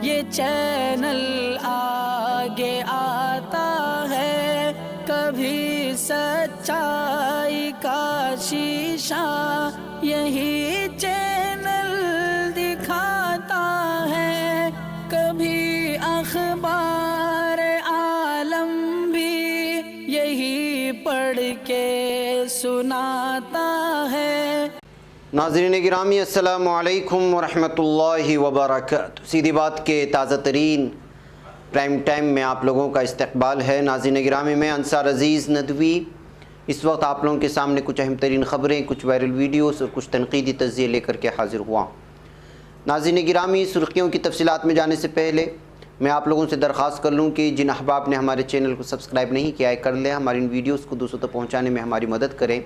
یہ چینل آگے آتا ہے، کبھی سچائی کا شیشہ یہی چینل دکھاتا ہے، کبھی اخبار عالم بھی یہی پڑھ کے سناتا ہے۔ ناظرین گرامی السلام علیکم ورحمۃ اللہ وبرکاتہ۔ سیدھی بات کے تازہ ترین پرائم ٹائم میں آپ لوگوں کا استقبال ہے۔ ناظرین گرامی میں انصار عزیز ندوی اس وقت آپ لوگوں کے سامنے کچھ اہم ترین خبریں، کچھ وائرل ویڈیوز اور کچھ تنقیدی تجزیے لے کر کے حاضر ہوا ہوں۔ ناظرین گرامی، سرخیوں کی تفصیلات میں جانے سے پہلے میں آپ لوگوں سے درخواست کر لوں کہ جن احباب نے ہمارے چینل کو سبسکرائب نہیں کیا ہے کر لیں، ہماری ان ویڈیوز کو دوسروں تک پہنچانے میں ہماری مدد کریں،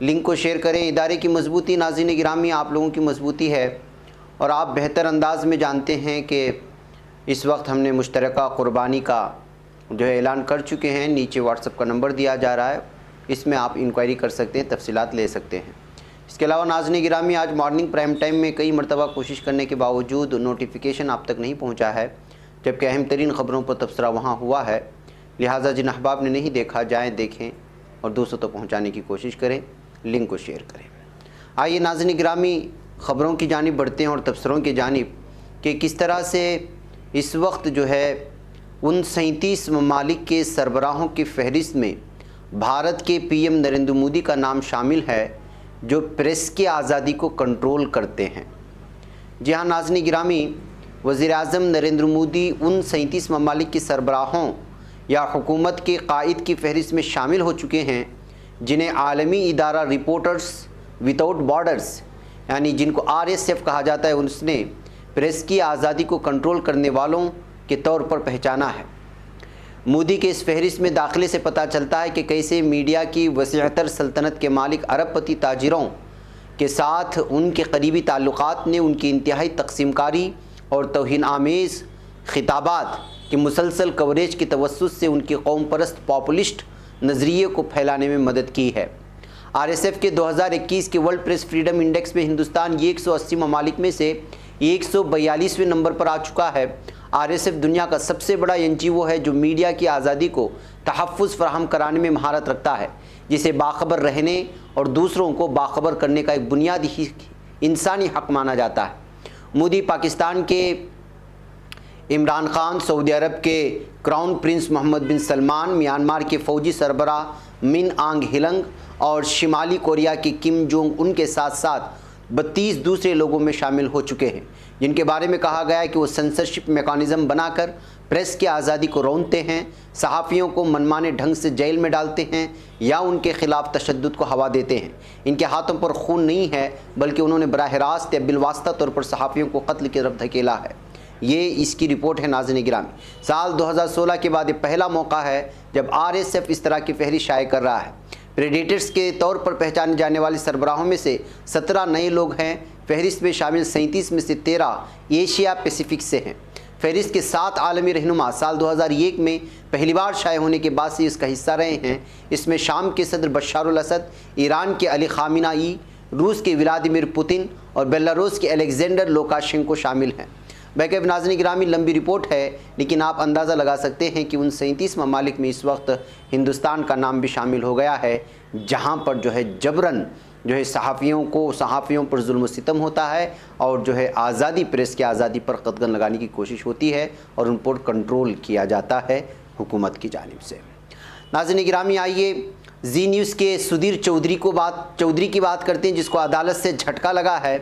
لنک کو شیئر کریں۔ ادارے کی مضبوطی ناظرین گرامی آپ لوگوں کی مضبوطی ہے، اور آپ بہتر انداز میں جانتے ہیں کہ اس وقت ہم نے مشترکہ قربانی کا جو ہے اعلان کر چکے ہیں۔ نیچے واٹس ایپ کا نمبر دیا جا رہا ہے، اس میں آپ انکوائری کر سکتے ہیں، تفصیلات لے سکتے ہیں۔ اس کے علاوہ ناظرین گرامی آج مارننگ پرائم ٹائم میں کئی مرتبہ کوشش کرنے کے باوجود نوٹیفیکیشن آپ تک نہیں پہنچا ہے، جبکہ اہم ترین خبروں پر تبصرہ وہاں ہوا ہے، لہٰذا جن احباب نے نہیں دیکھا جائیں دیکھیں اور دوسروں تک پہنچانے کی کوشش کریں، لنک کو شیئر کریں۔ آئیے ناظرین گرامی خبروں کی جانب بڑھتے ہیں اور تبصروں کی جانب کہ کس طرح سے اس وقت جو ہے ان 37 ممالک کے سربراہوں کی فہرست میں بھارت کے پی ایم نریندر مودی کا نام شامل ہے، جو پریس کی آزادی کو کنٹرول کرتے ہیں۔ جی ہاں ناظرین گرامی، وزیر اعظم نریندر مودی ان 37 ممالک کے سربراہوں یا حکومت کے قائد کی فہرست میں شامل ہو چکے ہیں جنہیں عالمی ادارہ رپورٹرز وداؤٹ بارڈرز یعنی جن کو RSF کہا جاتا ہے، اس نے پریس کی آزادی کو کنٹرول کرنے والوں کے طور پر پہچانا ہے۔ مودی کے اس فہرست میں داخلے سے پتہ چلتا ہے کہ کیسے میڈیا کی وسیع تر سلطنت کے مالک ارب پتی تاجروں کے ساتھ ان کے قریبی تعلقات نے ان کی انتہائی تقسیم کاری اور توہین آمیز خطابات کی مسلسل کوریج کے توسط سے ان کی قوم پرست پاپولسٹ نظریے کو پھیلانے میں مدد کی ہے۔ RSF کے 2021 کے ورلڈ پریس فریڈم انڈیکس میں ہندوستان 180 ممالک میں سے 142ویں نمبر پر آ چکا ہے۔ RSF دنیا کا سب سے بڑا NGO ہے جو میڈیا کی آزادی کو تحفظ فراہم کرانے میں مہارت رکھتا ہے، جسے باخبر رہنے اور دوسروں کو باخبر کرنے کا ایک بنیادی انسانی حق مانا جاتا ہے۔ مودی پاکستان کے عمران خان، سعودی عرب کے کراؤن پرنس محمد بن سلمان، میانمار کے فوجی سربراہ من آنگ ہیلنگ اور شمالی کوریا کے کم جونگ ان کے ساتھ ساتھ 32 دوسرے لوگوں میں شامل ہو چکے ہیں، جن کے بارے میں کہا گیا ہے کہ وہ سنسرشپ میکانزم بنا کر پریس کی آزادی کو رونتے ہیں، صحافیوں کو منمانے ڈھنگ سے جیل میں ڈالتے ہیں یا ان کے خلاف تشدد کو ہوا دیتے ہیں۔ ان کے ہاتھوں پر خون نہیں ہے، بلکہ انہوں نے براہ راست یا بالواسطہ طور پر صحافیوں کو قتل کی طرف دھکیلا ہے۔ یہ اس کی رپورٹ ہے ناظرین گرامی۔ سال 2016 کے بعد یہ پہلا موقع ہے جب RSF اس طرح کی فہرست شائع کر رہا ہے۔ پریڈیٹرز کے طور پر پہچانے جانے والے سربراہوں میں سے 17 نئے لوگ ہیں۔ فہرست میں شامل 37 میں سے 13 ایشیا پیسیفک سے ہیں۔ فہرست کے 7 عالمی رہنما سال 2001 میں پہلی بار شائع ہونے کے بعد سے اس کا حصہ رہے ہیں۔ اس میں شام کے صدر بشار الاسد، ایران کے علی خامنائی، روس کے ولادیمیر پوتن اور بیلاروس کے الیگزینڈر لوکاشنکو شامل ہیں۔ بیک ناظرین گرامی لمبی رپورٹ ہے، لیکن آپ اندازہ لگا سکتے ہیں کہ ان 37 ممالک میں اس وقت ہندوستان کا نام بھی شامل ہو گیا ہے، جہاں پر جو ہے جبراً جو ہے صحافیوں پر ظلم و ستم ہوتا ہے اور جو ہے آزادی، پریس کی آزادی پر قدغن لگانے کی کوشش ہوتی ہے اور ان پر کنٹرول کیا جاتا ہے حکومت کی جانب سے۔ ناظرین گرامی آئیے زی نیوز کے سدھیر چودھری کی بات کرتے ہیں، جس کو عدالت سے جھٹکا لگا ہے۔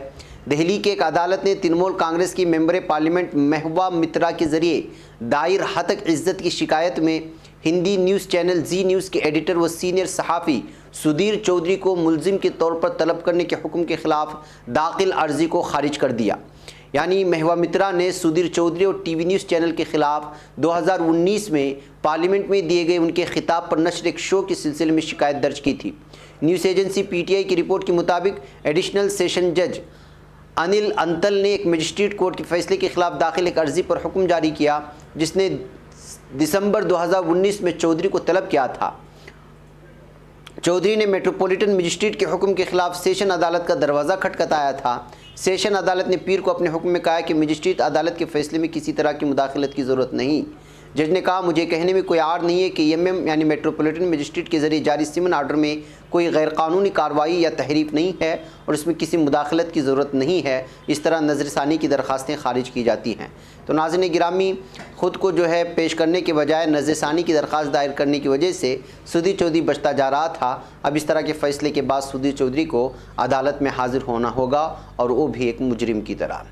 دہلی کی ایک عدالت نے ترنمول کانگریس کی ممبر پارلیمنٹ مہوا مترا کے ذریعے دائر ہتک عزت کی شکایت میں ہندی نیوز چینل زی نیوز کے ایڈیٹر و سینئر صحافی سدھیر چودھری کو ملزم کے طور پر طلب کرنے کے حکم کے خلاف داخل عرضی کو خارج کر دیا۔ یعنی مہوا مترا نے سدھیر چودھری اور ٹی وی نیوز چینل کے خلاف 2019 میں پارلیمنٹ میں دیے گئے ان کے خطاب پر نشر ایک شو کے سلسلے میں شکایت درج کی تھی۔ نیوز ایجنسی PTI کی رپورٹ کے مطابق ایڈیشنل سیشن جج انل انتل نے ایک مجسٹریٹ کورٹ کے فیصلے کے خلاف داخل ایک عرضی پر حکم جاری کیا، جس نے دسمبر 2019 میں چودھری کو طلب کیا تھا۔ چودھری نے میٹروپولیٹن مجسٹریٹ کے حکم کے خلاف سیشن عدالت کا دروازہ کھٹکھٹایا تھا۔ सेशन अदालत ने पीर को अपने हुक्म में कहा कि मजिस्ट्रेट अदालत के फैसले में किसी तरह की मुदाखलत की ज़रूरत नहीं। जज ने कहा, मुझे कहने में कोई आड़ नहीं है कि एमएम यानी मेट्रोपॉलिटन मजिस्ट्रेट के ज़रिए जारी सिमन आर्डर में कोई गैर कानूनी कार्रवाई या तहरीफ नहीं है और इसमें किसी मुदाखलत की ज़रूरत नहीं है। इस तरह नज़रसानी की दरख्वास्तें खारिज की जाती हैं। तो नाज़रीन गिरामी, ख़ुद को जो है पेश करने के बजाय नज़रसानी की दरख्वास्त दायर करने की वजह से सूदी चौधरी बचता जा रहा था। अब इस तरह के फ़ैसले के बाद सूदी चौधरी को अदालत में हाज़िर होना होगा और वो भी एक मुजरिम की तरह,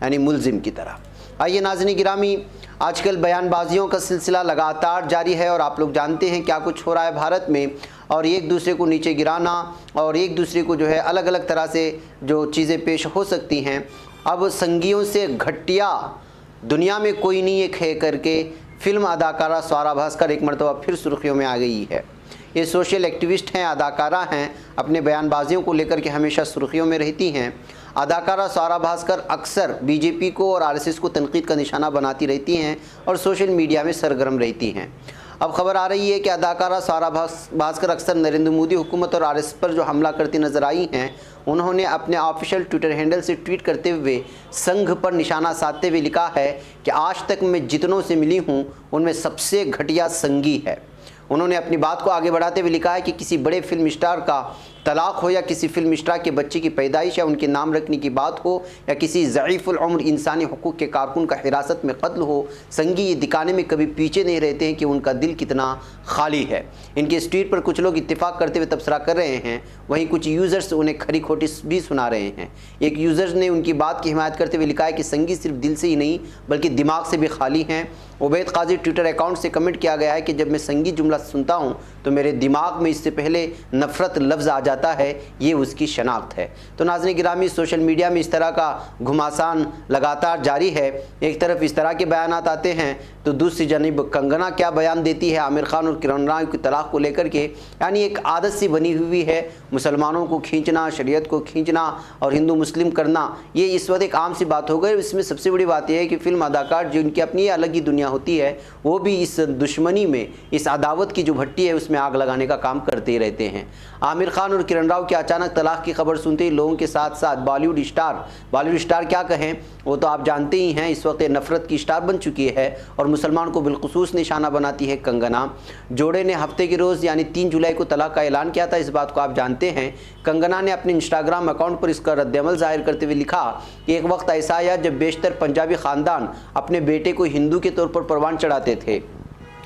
यानी मुलजिम की तरह। आइए नाज़रीन गिरामी, आजकल बयानबाजियों का सिलसिला लगातार जारी है और आप लोग जानते हैं क्या कुछ हो रहा है भारत में, और एक दूसरे को नीचे गिराना और एक दूसरे को जो है अलग अलग तरह से जो चीज़ें पेश हो सकती हैं। अब संगियों से घटिया दुनिया में कोई नहीं है कह करके फ़िल्म अदाकारा स्वरा भास्कर एक मरतबा फिर सुर्खियों में आ गई है। ये सोशल एक्टिविस्ट हैं, अदाकारा हैं, अपने बयानबाजियों को लेकर के हमेशा सुर्खियों में रहती हैं। अदाकारा स्वरा भास्कर अक्सर बीजेपी को और आरएसएस को तनकीद का निशाना बनाती रहती हैं और सोशल मीडिया में सरगर्म रहती हैं। अब खबर आ रही है कि अदाकारा स्वरा भास्कर अक्सर नरेंद्र मोदी हुकूमत और आरएसएस पर जो हमला करती नजर आई हैं, उन्होंने अपने ऑफिशियल ट्विटर हैंडल से ट्वीट करते हुए संघ पर निशाना साधते हुए लिखा है कि आज तक मैं जितनों से मिली हूँ उनमें सबसे घटिया संघी है। उन्होंने अपनी बात को आगे बढ़ाते हुए लिखा है कि किसी बड़े फिल्म स्टार का तलाक हो या किसी फिल्म स्टार के बच्चे की पैदाइश या उनके नाम रखने की बात हो या किसी ज़ईफ़ुल उम्र इंसानी हुकूक के कारकुन का हिरासत में कत्ल हो, संगी ये दिखाने में कभी पीछे नहीं रहते हैं कि उनका दिल कितना खाली है। इनके इस ट्वीट पर कुछ लोग इत्तेफाक करते हुए तबसरा कर रहे हैं, वहीं कुछ यूज़र्स उन्हें खरी खोटी भी सुना रहे हैं। एक यूज़र ने उनकी बात की हिमायत करते हुए लिखा है कि संगी सिर्फ दिल से ही नहीं बल्कि दिमाग से भी खाली हैं। उबैद काजी ट्विटर अकाउंट से कमेंट किया गया है कि जब मैं संगी जुमला सुनता हूँ तो मेरे दिमाग में इससे पहले नफ़रत लफ्ज़ आ जाता है, ये उसकी शनाख्त है। तो नाज़रीन गिरामी, सोशल मीडिया में इस तरह का घुमासान लगातार जारी है। एक तरफ इस तरह के बयानात आते हैं तो दूसरी जानिब कंगना क्या बयान देती है आमिर खान और किरण राव की तलाक को लेकर के। यानी एक आदत सी बनी हुई है मुसलमानों को खींचना, शरीयत को खींचना और हिंदू मुस्लिम करना, ये इस वक्त एक आम सी बात हो गई। इसमें सबसे बड़ी बात यह है कि फ़िल्म अदाकार जिनकी अपनी अलग ही दुनिया होती है, वो भी इस दुश्मनी में, इस अदावत की जो भट्टी है उसमें आग लगाने का काम करते ही रहते हैं। आमिर खान और किरण राव की अचानक तलाक की खबर सुनते ही लोगों के साथ साथ बॉलीवुड स्टार क्या कहें, वो तो आप जानते ही हैं, इस वक्त नफ़रत की स्टार बन चुकी है और मुसलमान को बिलखुसूस निशाना बनाती है कंगना। जोड़े ने हफ्ते के रोज़ यानी 3 जुलाई को तलाक का ऐलान किया था, इस बात को आप जानते हैं। कंगना ने अपने इंस्टाग्राम अकाउंट पर इसका रद्दअमल जाहिर करते हुए लिखा कि एक वक्त ऐसा आया जब बेशतर पंजाबी ख़ानदान अपने बेटे को हिंदू के तौर पर परवान चढ़ाते थे,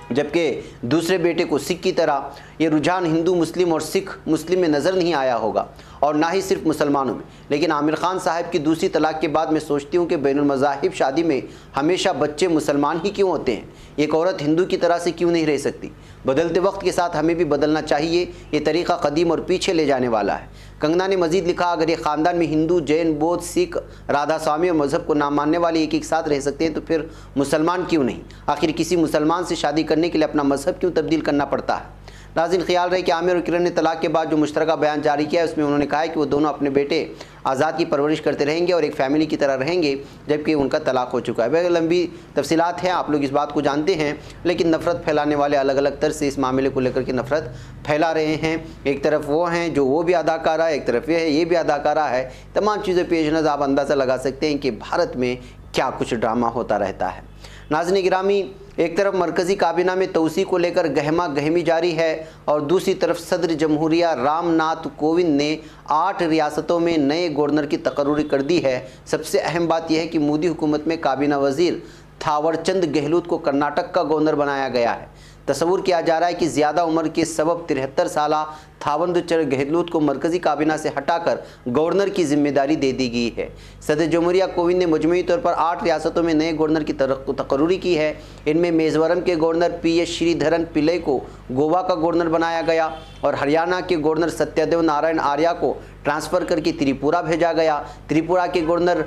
जबकि दूसरे बेटे को सिख की तरह। ये रुझान हिंदू मुस्लिम और सिख मुस्लिम में नज़र नहीं आया होगा और ना ही सिर्फ मुसलमानों में। लेकिन आमिर खान साहब की दूसरी तलाक के बाद मैं सोचती हूँ कि बैनुल मज़ाहिब शादी में हमेशा बच्चे मुसलमान ही क्यों होते हैं? एक औरत हिंदू की तरह से क्यों नहीं रह सकती? बदलते वक्त के साथ हमें भी बदलना चाहिए, ये तरीक़ा कदीम और पीछे ले जाने वाला है। कंगना ने मज़ीद लिखा, अगर ये ख़ानदान में हिंदू, जैन, बौद्ध, सिख, राधा स्वामी और मज़हब को ना मानने वाले एक साथ रह सकते हैं तो फिर मुसलमान क्यों नहीं? आखिर किसी मुसलमान से शादी करने के लिए अपना मज़हब क्यों तब्दील करना पड़ता है? नाज़रीन, ख्याल रहे कि आमिर और किरण ने तलाक के बाद जो मुश्तरका बयान जारी किया है उसमें उन्होंने कहा है कि वो दोनों अपने बेटे आज़ाद की परवरिश करते रहेंगे और एक फ़ैमिली की तरह रहेंगे, जबकि उनका तलाक हो चुका है। वह लंबी तफसीलात हैं, आप लोग इस बात को जानते हैं, लेकिन नफ़रत फैलाने वाले अलग अलग तरह से इस मामले को लेकर के नफ़रत फैला रहे हैं। एक तरफ वो हैं जो वो भी अदाकारा है, एक तरफ ये भी अदाकारा है। तमाम चीज़ें पेश नज़र आप अंदाज़ा लगा सकते हैं कि भारत में क्या कुछ ड्रामा होता रहता है। नाज़रीन गिरामी, एक तरफ मरकज़ी काबीना में तोसी को लेकर गहमा गहमी जारी है और दूसरी तरफ सदर जमहूरिया रामनाथ कोविंद ने 8 रियासतों में नए गवर्नर की तकर्रुरी कर दी है। सबसे अहम बात यह है कि मोदी हुकूमत में काबीना वज़ीर थावरचंद गहलोत को कर्नाटक का गवर्नर बनाया गया है। तस्वुर किया जा रहा है कि ज़्यादा उम्र के सबब 73 साला थावरचंद गहलोत को मरकज़ी काबीना से हटाकर गवर्नर की जिम्मेदारी दे दी गई है। सदर जमहूरिया कोविंद ने मजमूई तौर पर 8 रियासतों में नए गवर्नर की तकर्रुरी की है। इनमें मेज़वरम के गवर्नर PS श्रीधरन पिल्लई को गोवा का गवर्नर बनाया गया और हरियाणा के गवर्नर सत्यदेव नारायण आर्या को ट्रांसफ़र करके त्रिपुरा भेजा गया। त्रिपुरा के गवर्नर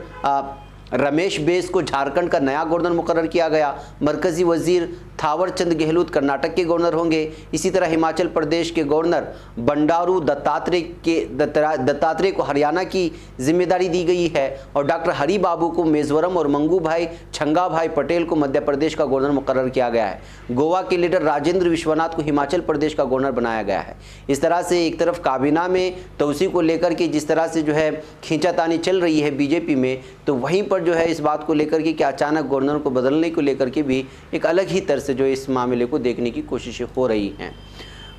रमेश बैस को झारखंड का नया गवर्नर मुकर्रर किया गया। मरकज़ी वज़ीर थावर चंद गहलोत कर्नाटक के गवर्नर होंगे। इसी तरह हिमाचल प्रदेश के गवर्नर बंडारू दत्तात्रेय को हरियाणा की जिम्मेदारी दी गई है और डॉक्टर हरी बाबू को मिजोरम और मंगू भाई छंगा भाई पटेल को मध्य प्रदेश का गवर्नर मुकर्रर किया गया है। गोवा के लीडर राजेंद्र विश्वनाथ को हिमाचल प्रदेश का गवर्नर बनाया गया है। इस तरह से एक तरफ काबीना में तोसी को लेकर के जिस तरह से जो है खींचातानी चल रही है बीजेपी में, तो वहीं पर जो है इस बात को लेकर के कि अचानक गवर्नर को बदलने को लेकर के भी एक अलग ही तरह से जो इस मामले को देखने की कोशिशें हो रही हैं।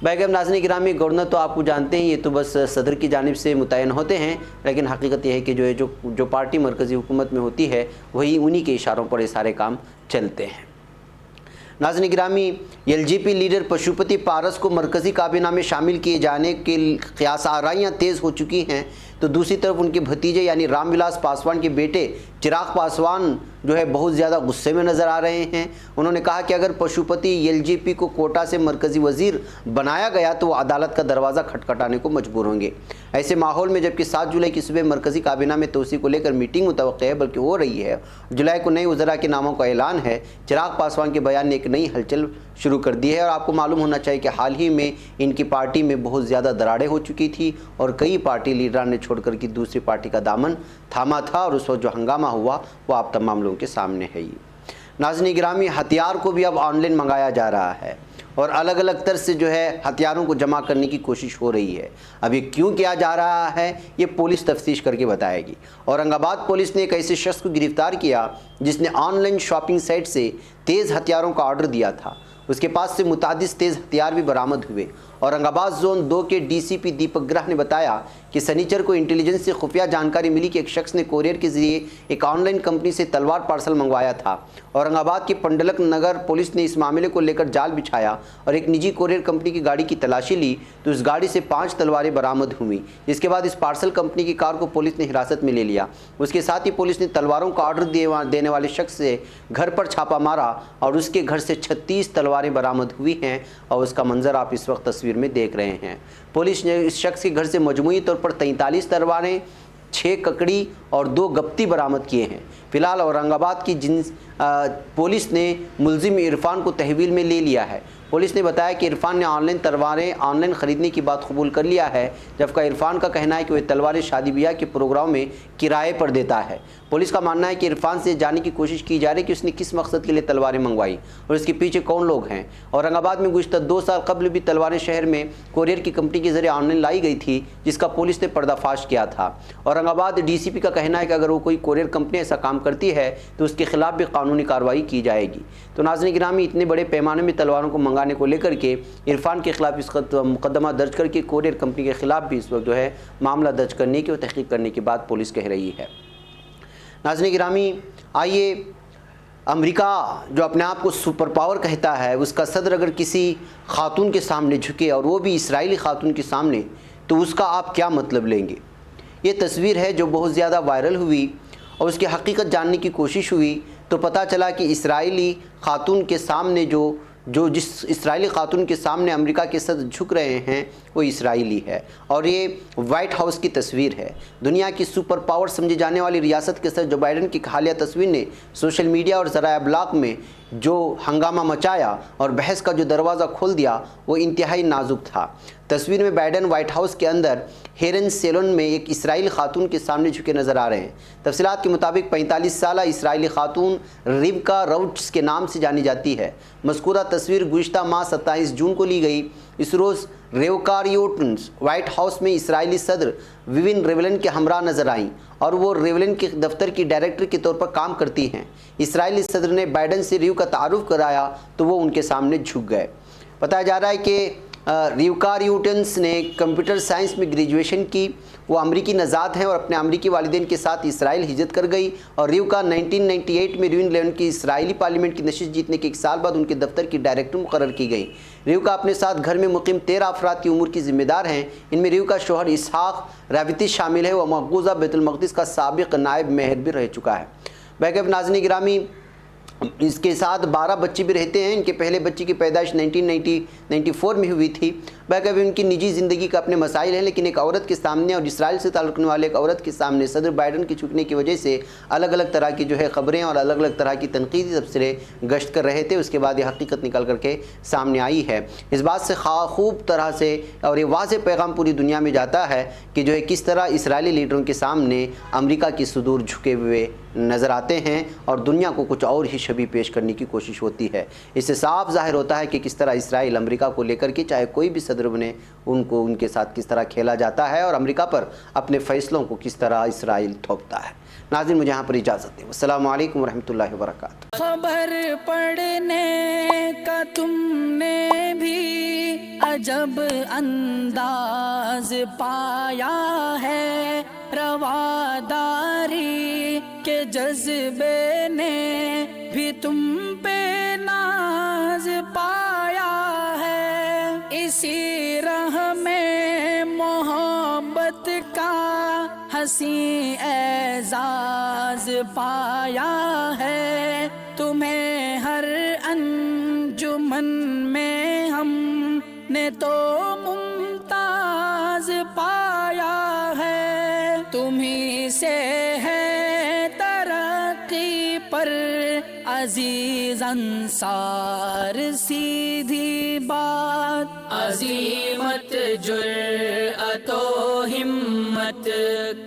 बैगम नाज़रीन गिरामी, गवर्नर तो आपको जानते हैं, ये तो बस सदर की जानिब से मुतयन होते हैं, लेकिन हकीकत यह है कि जो पार्टी मरकज़ी हुकूमत में होती है वही उन्हीं के इशारों पर ये सारे काम चलते हैं। नाज़रीन गिरामी, एलजेपी लीडर पशुपति पारस को मरकज़ी काबीना में शामिल किए जाने के क़यास आराइयाँ तेज़ हो चुकी हैं, तो दूसरी तरफ उनके भतीजे यानी रामविलास पासवान के बेटे चिराग पासवान जो है बहुत ज़्यादा गुस्से में नज़र आ रहे हैं। उन्होंने कहा कि अगर पशुपति एलजेपी को कोटा से मरकज़ी वज़ीर बनाया गया तो वो अदालत का दरवाज़ा खटखटाने को मजबूर होंगे। ऐसे माहौल में जबकि 7 जुलाई की सुबह मरकज़ी काबीना में तोसी को लेकर मीटिंग मुतवक्किल है, बल्कि हो रही है, जुलाई को नए वज़रा के नामों का ऐलान है, चिराग पासवान के बयान ने एक नई हलचल शुरू कर दी है। और आपको मालूम होना चाहिए कि हाल ही में इनकी पार्टी में बहुत ज़्यादा दरारें हो चुकी थी और कई पार्टी लीडरान ने छोड़कर की दूसरी पार्टी का दामन थामा था और उस वक्त जो हंगामा हुआ वो आप तमाम लोगों के सामने है। नाज़रीन गिरामी, हथियार को भी अब ऑनलाइन मंगाया जा रहा है और अलग अलग तरह से जो है हथियारों को जमा करने की कोशिश हो रही है। अब ये क्यों किया जा रहा है ये पुलिस तफ्तीश करके बताएगी। औरंगाबाद पुलिस ने एक ऐसे शख्स को गिरफ्तार किया जिसने ऑनलाइन शॉपिंग साइट से तेज़ हथियारों का ऑर्डर दिया था। उसके पास से मुतादिद तेज़ हथियार भी बरामद हुए। औरंगाबाद जोन 2 के डीसीपी दीपक ग्रह ने बताया कि शनिचर को इंटेलिजेंस से खुफिया जानकारी मिली कि एक शख्स ने कोरियर के जरिए एक ऑनलाइन कंपनी से तलवार पार्सल मंगवाया था। औरंगाबाद की पंडलक नगर पुलिस ने इस मामले को लेकर जाल बिछाया और एक निजी कोरियर कंपनी की गाड़ी की तलाशी ली तो उस गाड़ी से 5 तलवारें बरामद हुई। इसके बाद इस पार्सल कंपनी की कार को पुलिस ने हिरासत में ले लिया। उसके साथ ही पुलिस ने तलवारों का ऑर्डर देने वाले शख्स से घर पर छापा मारा और उसके घर से 36 तलवारें बरामद हुई हैं और उसका मंजर आप इस वक्त तस्वीर में देख रहे हैं। पुलिस ने इस शख्स के घर से मजमूई तौर पर 43 तलवारें, 6 ककड़ी और 2 गप्ती बरामद किए हैं। फिलहाल औरंगाबाद की पुलिस ने मुलजिम इरफान को तहवील में ले लिया है। पुलिस ने बताया कि इरफान ने ऑनलाइन तलवारें ऑनलाइन ख़रीदने की बात कबूल कर लिया है, जबकि इरफान का कहना है कि वह तलवारें शादी ब्याह के प्रोग्राम में किराए पर देता है। पुलिस का मानना है कि इरफान से जानने की कोशिश की जा रही है कि उसने किस मकसद के लिए तलवारें मंगवाई और इसके पीछे कौन लोग हैं। औरंगाबाद में गुज़श्ता 2 साल कबल भी तलवारें शहर में कोरियर की कंपनी के जरिए ऑनलाइन लाई गई थी, जिसका पुलिस ने पर्दाफाश किया था। औरंगाबाद डीसीपी का कहना है कि अगर वो कोई कोरियर कंपनी ऐसा काम करती है तो उसके खिलाफ भी कानूनी कार्रवाई की जाएगी। तो नाज़रीन गिरामी, इतने बड़े पैमाने में तलवारों को मंगाने को लेकर के इरफान के खिलाफ इस मुकदमा दर्ज करके कोरियर कंपनी के खिलाफ भी इस वक्त जो है मामला दर्ज करने की और तहकीक करने की बात पुलिस कह रही है। नाज़रीन गिरामी, आइए, अमेरिका जो अपने आप को सुपर पावर कहता है उसका सदर अगर किसी खातून के सामने झुके और वो भी इसराइली खातून के सामने, तो उसका आप क्या मतलब लेंगे। ये तस्वीर है जो बहुत ज़्यादा वायरल हुई और उसकी हकीकत जानने की कोशिश हुई तो पता चला कि इसराइली खातून के सामने जिस इसराइली खातून के सामने अमेरिका के सदर झुक रहे हैं वो इसराइली है और ये वाइट हाउस की तस्वीर है। दुनिया की सुपर पावर समझी जाने वाली रियासत के सदर जो बाइडन की हालिया तस्वीर ने सोशल मीडिया और ज़राए अबलाग में जो हंगामा मचाया और बहस का जो दरवाज़ा खोल दिया वो इंतहाई नाजुक था। तस्वीर में बाइडन वाइट हाउस के अंदर हेरन सेलोन में एक इसराइली खातून के सामने झुके नज़र आ रहे हैं। तफसीलात के मुताबिक 45 साला इसराइली खातून रिबका राउट्स के नाम से जानी जाती है। मज़कूरा तस्वीर गुज़श्ता माह 27 जून को ली गई। इस रोज़ रेवकारियोटन्स वाइट हाउस में इसराइली सदर विविन रेवलन के हमरा नज़र आईं और वो रेवलन के दफ्तर की डायरेक्टर के तौर पर काम करती हैं। इसराइली सदर ने बाइडन से रिव का तारुफ कराया तो वो उनके सामने झुक गए। बताया जा रहा है कि रिवकारियोटन्स ने कंप्यूटर साइंस में ग्रेजुएशन की। वो अमरीकी नज़ात हैं और अपने अमरीकी वालिदैन के साथ इसराइल हिजरत कर गई और रिवका 1998 में रिवन लेवन की इसराइली पार्लियामेंट की नशिस्त जीतने के 1 साल बाद उनके दफ्तर की डायरेक्टर मुकर्रर की गई। रिवका अपने साथ घर में मुकीम 13 अफराद की उम्र की जिम्मेदार हैं। इनमें रिवका शोहर इसहाक राविती शामिल है। वह मकबूजा बैतुल मक़दिस का साबिक़ नायब मेहर भी रह चुका है। बैकअप नाज़रीन गिरामी, اس کے ساتھ 12 بچے بھی رہتے ہیں. ان کے پہلے بچے کی پیدائش 1994 میں ہوئی تھی. باقی ان کی نجی زندگی کا اپنے مسائل ہیں، لیکن ایک عورت کے سامنے اور اسرائیل سے تعلق رکھنے والے ایک عورت کے سامنے صدر بائیڈن کی چھٹنے کی وجہ سے الگ الگ طرح کی جو ہے خبریں اور الگ الگ طرح کی تنقیدی تبصرے گشت کر رہے تھے. اس کے بعد یہ حقیقت نکل کر کے سامنے آئی ہے. اس بات سے خوب طرح سے اور یہ واضح پیغام پوری دنیا میں جاتا ہے کہ جو ہے کس طرح اسرائیلی لیڈروں کے سامنے امریکہ کی صدور جھکے ہوئے نظر آتے ہیں اور دنیا کو کچھ اور ہی شبیہ پیش کرنے کی کوشش ہوتی ہے. اس سے صاف ظاہر ہوتا ہے کہ کس طرح اسرائیل امریکہ کو لے کر کے چاہے کوئی بھی صدر بنے ان کے ساتھ کس طرح کھیلا جاتا ہے اور امریکہ پر اپنے فیصلوں کو کس طرح اسرائیل تھوپتا ہے. ناظرین مجھے یہاں پر اجازت دیں. السلام علیکم ورحمۃ اللہ وبرکاتہ. خبر پڑھنے کا تم نے بھی عجب انداز پایا ہے، رواداری کے جذبے نے بھی تم پہ ناز پایا ہے، اسی راہ میں محبت کا حسین اعزاز پایا ہے، تمہیں ہر انجمن میں ہم نے تو ممتاز پایا ہے، تمہیں سے ہے ترقی پر عزیز انصار، سیدھی بات عظیمت جرأت و ہمت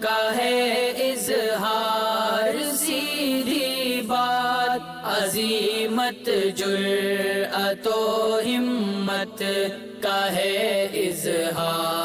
کا ہے اظہار، سیدھی بات عظیمت جرأت و ہمت کا ہے اظہار.